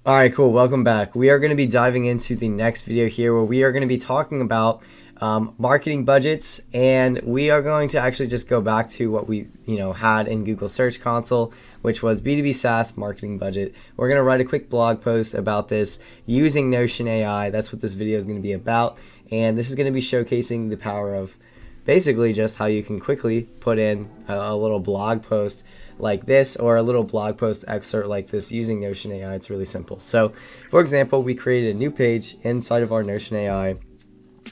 Alright, cool. Welcome back. We are going to be diving into the next video here where we are going to be talking about marketing budgets, and we are going to actually just go back to what we had in Google Search Console, which was B2B SaaS marketing budget. We're going to write a quick blog post about this using Notion AI. That's what this video is going to be about, and this is going to be showcasing the power of basically just how you can quickly put in a little blog post like this or a little blog post excerpt like this using Notion AI. It's really simple. So for example, we created a new page inside of our Notion AI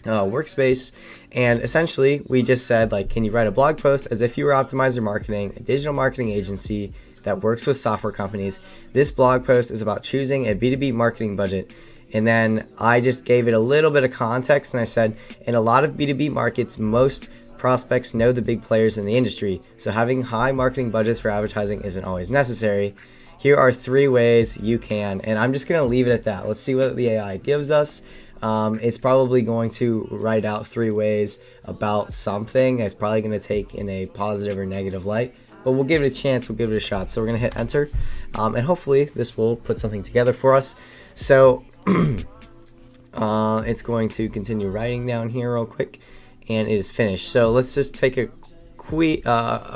workspace, and essentially we just said, like, can you write a blog post as if you were Optimizer Marketing, a digital marketing agency that works with software companies. This blog post is about choosing a B2B marketing budget. And then I just gave it a little bit of context, and I said, in a lot of B2B markets, most prospects know the big players in the industry, so having high marketing budgets for advertising isn't always necessary. Here are 3 ways you can, and I'm just going to leave it at that. Let's see what the AI gives us. It's probably going to write out 3 ways about something. It's probably going to take in a positive or negative light, but we'll give it a chance, we'll give it a shot. So we're going to hit enter, and hopefully this will put something together for us. So it's going to continue writing down here real quick, and it is finished. So let's just take a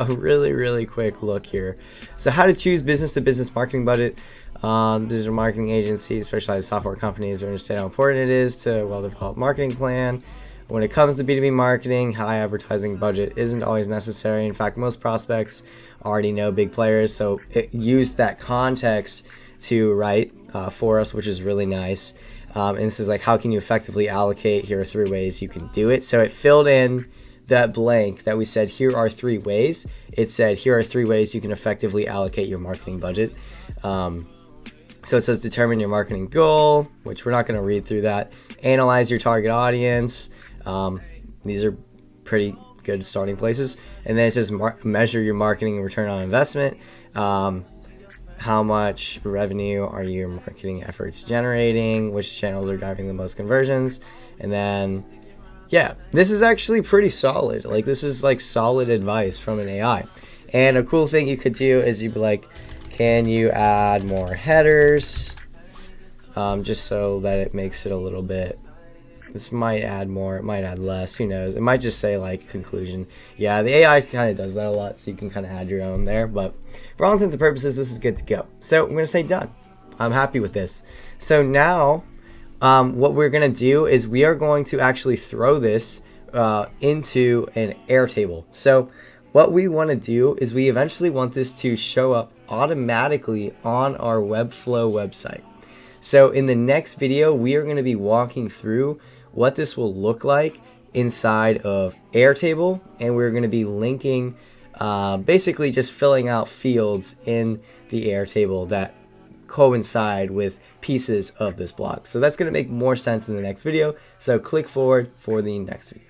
really quick look here. So how to choose business-to-business marketing budget. Digital marketing agencies, specialized software companies understand how important it is to a well-developed marketing plan. When it comes to B2B marketing, high advertising budget isn't always necessary. In fact, most prospects already know big players, so it used that context to write for us, which is really nice. And this is like, how can you effectively allocate? Here are 3 ways you can do it. So it filled in that blank that we said, here are 3 ways. It said, here are 3 ways you can effectively allocate your marketing budget. So it says, determine your marketing goal, which we're not going to read through that. Analyze your target audience. These are pretty good starting places. And then it says, measure your marketing return on investment. How much revenue are your marketing efforts generating? Which channels are driving the most conversions? And then, yeah, this is actually pretty solid. Like, this is like solid advice from an AI. And a cool thing you could do is you'd be like, can you add more headers? Just so that it makes it a little bit, this might add more, it might add less, who knows. It might just say like conclusion. Yeah, the AI kind of does that a lot, so you can kind of add your own there. But for all intents and purposes, this is good to go. So I'm going to say done. I'm happy with this. So now what we're going to do is we are going to actually throw this into an Airtable. So what we want to do is we eventually want this to show up automatically on our Webflow website. So in the next video, we are going to be walking through what this will look like inside of Airtable, and we're going to be linking, basically just filling out fields in the Airtable that coincide with pieces of this blog. So that's going to make more sense in the next video. So click forward for the next video.